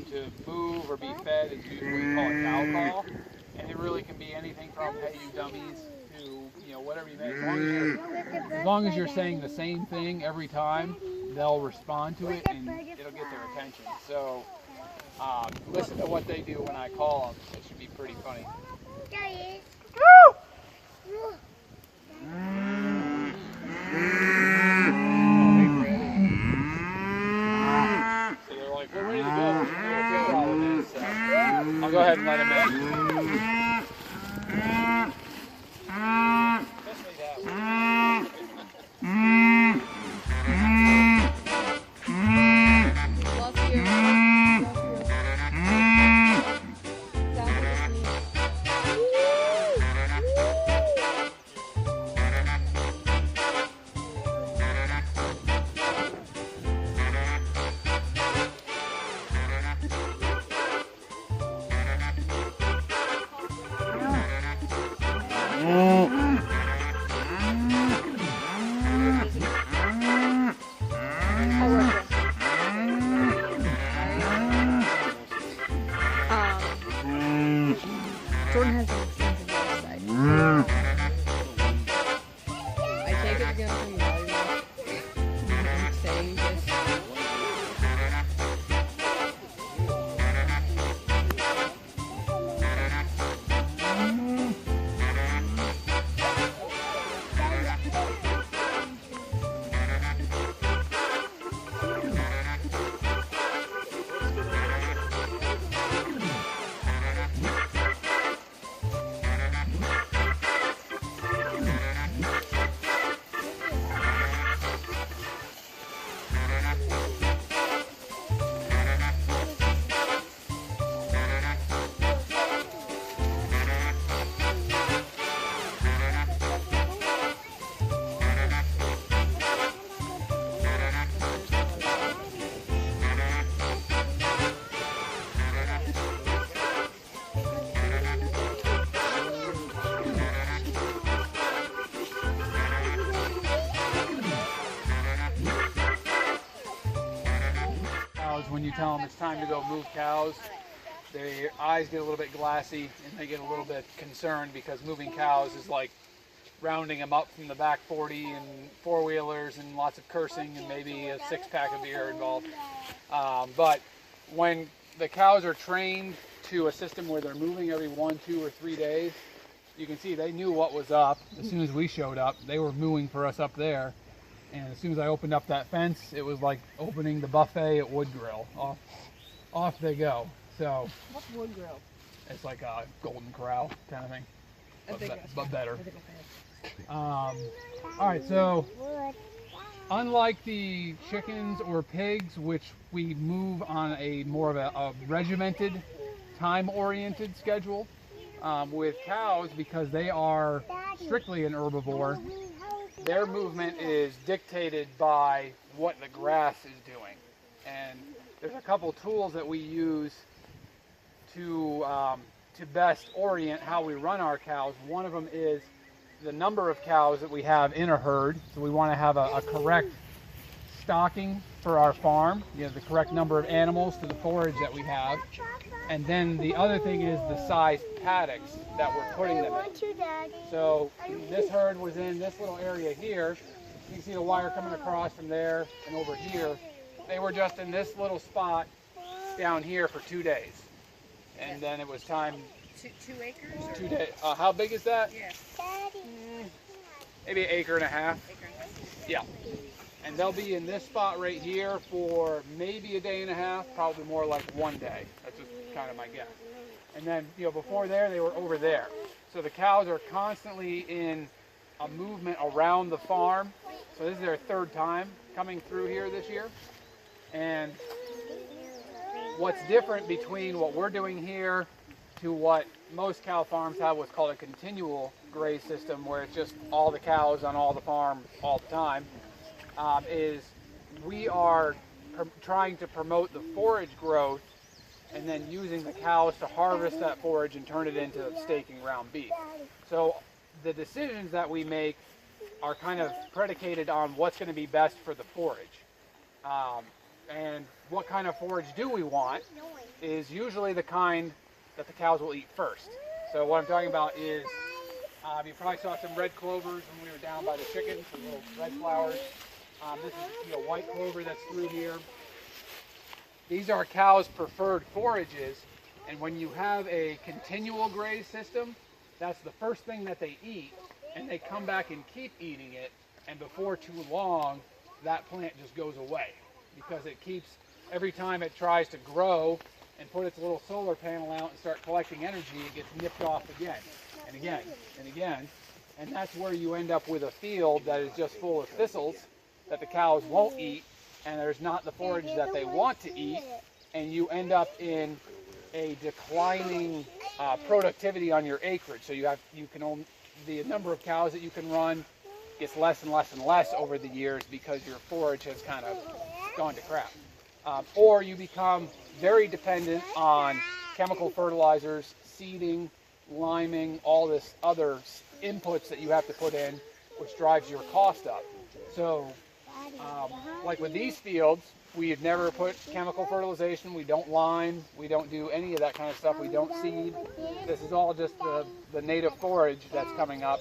to move or be fed is usually we call it cow call, and it really can be anything from "Hey you dummies" to whatever you make. As long as you're saying the same thing every time, they'll respond to it and it'll get their attention. So listen to what they do when I call them. It should be pretty funny. So they're like, we're ready to go. We know what their problem is. So I'll go ahead and let them in. Jordan has an extension website. I take it again from volleyball. Saying this. When you tell them it's time to go move cows, their eyes get a little bit glassy and they get a little bit concerned because moving cows is like rounding them up from the back 40 and four-wheelers and lots of cursing and maybe a six-pack of beer involved. But when the cows are trained to a system where they're moving every 1, 2, or 3 days, you can see they knew what was up. As soon as we showed up, they were mooing for us up there. And as soon as I opened up that fence, it was like opening the buffet at Wood Grill. Off they go. So What's Wood Grill? it's like a Golden Corral kind of thing, but better. All right, so unlike the chickens or pigs, which we move on a more of a regimented, time-oriented schedule, with cows, because they are strictly an herbivore, their movement is dictated by what the grass is doing. And there's a couple tools that we use to best orient how we run our cows. One of them is the number of cows that we have in a herd. So we want to have a correct stocking for our farm, the correct number of animals to the forage that we have. And then the other thing is the size paddocks that we're putting them in. So this herd was in this little area here. You can see the wire coming across from there and over here. They were just in this little spot down here for 2 days. And then it was time. 2 acres? 2 days. How big is that? Yeah. Maybe 1.5 acres. Yeah. And they'll be in this spot right here for maybe a day and a half, probably more like 1 day. That's just kind of my guess. And then, before there, they were over there. So the cows are constantly in a movement around the farm. So this is their 3rd time coming through here this year. And what's different between what we're doing here to what most cow farms have, what's called a continual graze system, where it's just all the cows on all the farm all the time, is we are trying to promote the forage growth and then using the cows to harvest that forage and turn it into steak and ground beef. So the decisions that we make are kind of predicated on what's going to be best for the forage. And what kind of forage do we want is usually the kind that the cows will eat first. So what I'm talking about is, you probably saw some red clovers when we were down by the chickens, some little red flowers. This is white clover that's through here. These are cows' preferred forages, and when you have a continual graze system, that's the first thing that they eat, and they come back and keep eating it, and before too long, that plant just goes away, because it keeps, every time it tries to grow and put its little solar panel out and start collecting energy, it gets nipped off again, and again, and again, and that's where you end up with a field that is just full of thistles that the cows won't eat, and there's not the forage that they want to eat, and you end up in a declining productivity on your acreage. So the number of cows that you can run gets less and less and less over the years because your forage has kind of gone to crap. Or you become very dependent on chemical fertilizers, seeding, liming, all this other inputs that you have to put in, which drives your cost up. So like with these fields, we've never put chemical fertilization, we don't lime, we don't do any of that kind of stuff, we don't seed. This is all just the native forage that's coming up.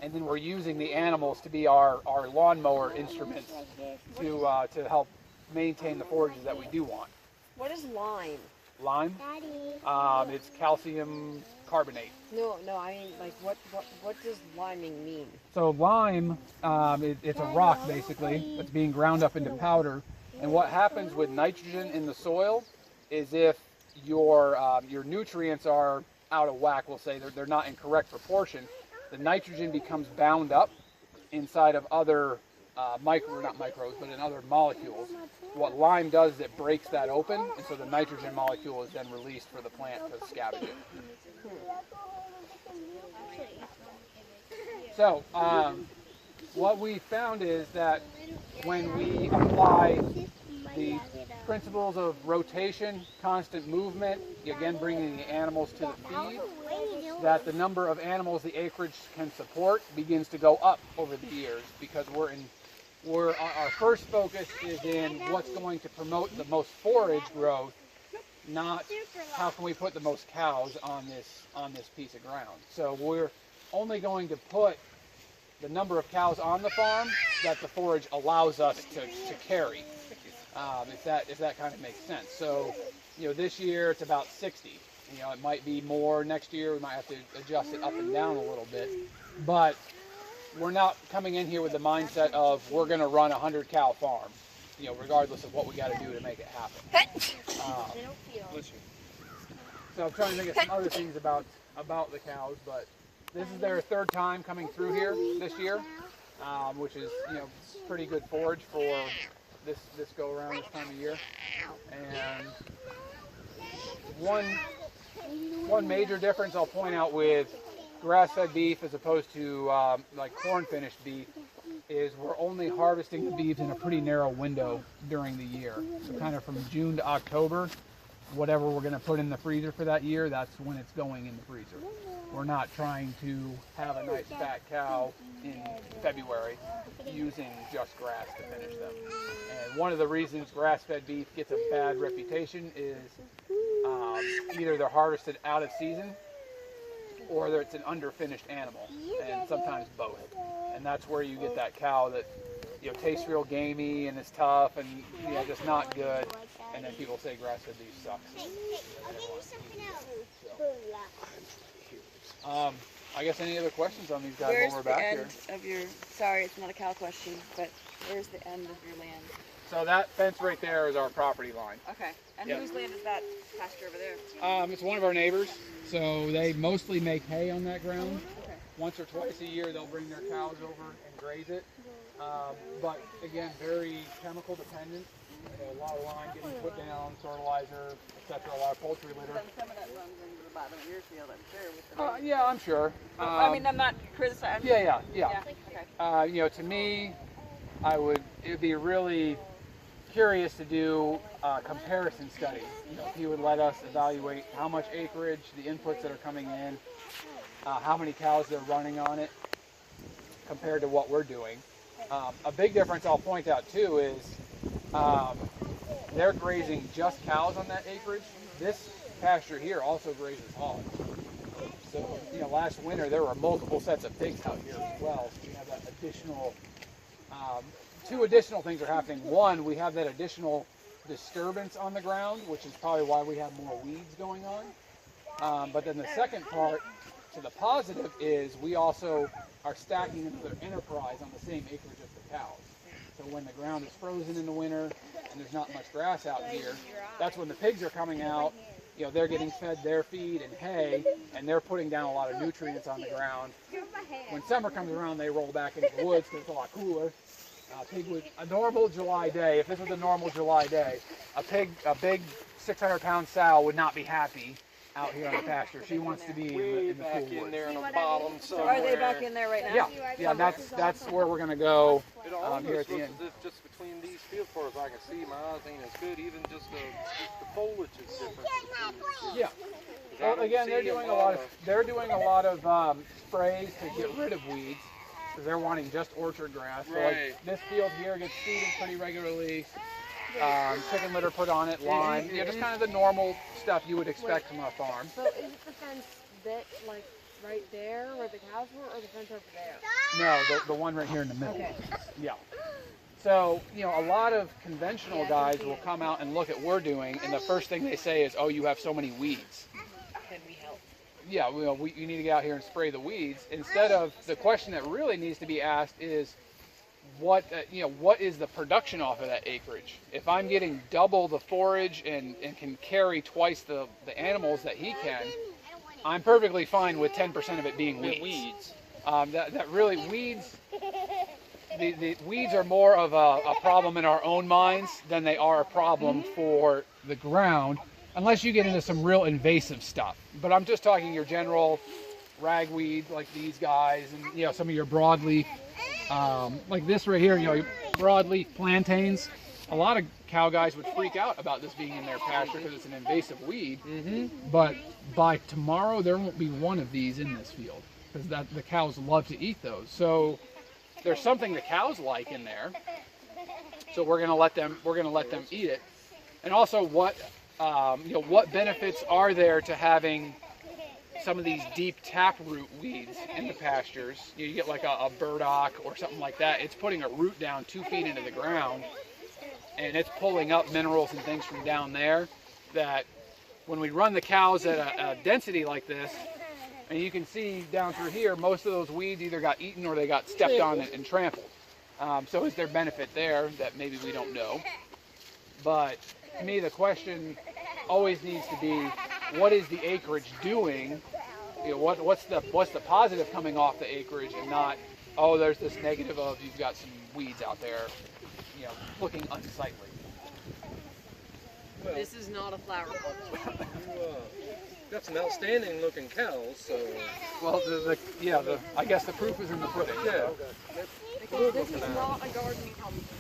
And then we're using the animals to be our lawnmower instruments to help maintain the forages that we do want. What is lime? Lime? It's calcium carbonate. No, I mean, like, what does liming mean? So lime, it's a rock basically that's being ground up into powder. And what happens with nitrogen in the soil is if your nutrients are out of whack, we'll say they're not in correct proportion, the nitrogen becomes bound up inside of other not microbes, but in other molecules. What lime does is it breaks that open, and so the nitrogen molecule is then released for the plant to scavenge it. So, what we found is that when we apply the principles of rotation, constant movement, again bringing the animals to the feed, that the number of animals the acreage can support begins to go up over the years, because our first focus is in what's going to promote the most forage growth, not how can we put the most cows on this piece of ground. So we're only going to put the number of cows on the farm that the forage allows us to carry, if that kind of makes sense. So, this year it's about 60. It might be more next year. We might have to adjust it up and down a little bit, but we're not coming in here with the mindset of we're going to run a 100-cow farm, regardless of what we got to do to make it happen. So I'm trying to think of some other things about the cows, but this is their third time coming through here this year, which is pretty good forage for this go around this time of year. And one major difference I'll point out with grass-fed beef as opposed to like corn-finished beef is we're only harvesting the beef in a pretty narrow window during the year. So kind of from June to October, whatever we're going to put in the freezer for that year, that's when it's going in the freezer. We're not trying to have a nice fat cow in February using just grass to finish them. And one of the reasons grass-fed beef gets a bad reputation is either they're harvested out of season or it's an underfinished animal, and sometimes both. And that's where you get that cow that tastes real gamey and is tough and just not good. And then people say grass-fed beef sucks. I guess any other questions on these guys while we're back here? Where's the end of your, sorry, it's not a cow question, but where's the end of your land? So that fence right there is our property line. Okay. And whose land is that pasture over there? It's one of our neighbors. So they mostly make hay on that ground. Okay. Once or twice a year they'll bring their cows over and graze it. But again, very chemical dependent. A lot of lime getting put down, fertilizer, etc. A lot of poultry litter. Some of that runs into the bottom of your field, I'm sure. With the yeah, I'm sure. I mean, I'm not criticizing. Yeah. Okay. To me, it would be really curious to do a comparison study. If he would let us evaluate how much acreage, the inputs that are coming in, how many cows they're running on it, compared to what we're doing. A big difference I'll point out too is They're grazing just cows on that acreage. This pasture here also grazes hogs. So, you know, last winter there were multiple sets of pigs out here as well. So we have that additional, two additional things are happening. One, we have that additional disturbance on the ground, which is probably why we have more weeds going on. But then the second part, to the positive, is we also are stacking another enterprise on the same acreage as the cows. So when the ground is frozen in the winter and there's not much grass out here, that's when the pigs are coming out. You know, they're getting fed their feed and hay, and they're putting down a lot of nutrients on the ground. When summer comes around, they roll back into the woods because it's a lot cooler. A normal July day, if this was a normal July day, a big 600-pound sow would not be happy out here on the pasture. She wants to be in the cool woods. There in the bottom somewhere. Are they back in there right now? Yeah, that's where we're gonna go here at the end. Just between these fields, as far as I can see, my eyes ain't as good. Even just the foliage is different. Yeah. Well, again, they're doing a lot of sprays to get rid of weeds. Because they're wanting just orchard grass. So like this field here gets seeded pretty regularly. Chicken litter put on it, lime. Yeah, just kind of the normal stuff you would expect from a farm. So is it the fence that, like, right there where the cows were, or the fence over there? No, the one right here in the middle. Okay. Yeah. So, you know, a lot of conventional guys will come out and look at what we're doing, and the first thing they say is, oh, you have so many weeds. Can we help? Yeah, well, you need to get out here and spray the weeds. Instead of, the question that really needs to be asked is, what is the production off of that acreage? If I'm getting double the forage and can carry twice the animals that he can, I'm perfectly fine with 10% of it being weeds. That really, weeds, the weeds are more of a problem in our own minds than they are a problem for the ground, unless you get into some real invasive stuff. But I'm just talking your general ragweed like these guys, and you know, some of your broadleaf, like this right here, you know, broadleaf plantains. A lot of cow guys would freak out about this being in their pasture because it's an invasive weed. But by tomorrow, there won't be one of these in this field because the cows love to eat those. So there's something the cows like in there. So we're gonna let them eat it. And also, what benefits are there to having some of these deep taproot weeds in the pastures? You get like a burdock or something like that. It's putting a root down 2 feet into the ground, and it's pulling up minerals and things from down there that when we run the cows at a density like this, and you can see down through here, most of those weeds either got eaten or they got stepped on and trampled. So is there benefit there that maybe we don't know? But to me, the question always needs to be, what is the acreage doing? You know, what's the positive coming off the acreage, and not, oh, there's this negative of you've got some weeds out there, you know, looking unsightly. Well, this is not a flower culture. You got some outstanding looking cows, so. Well, I guess the proof is in the pudding. Yeah. Because this is not a gardening competition.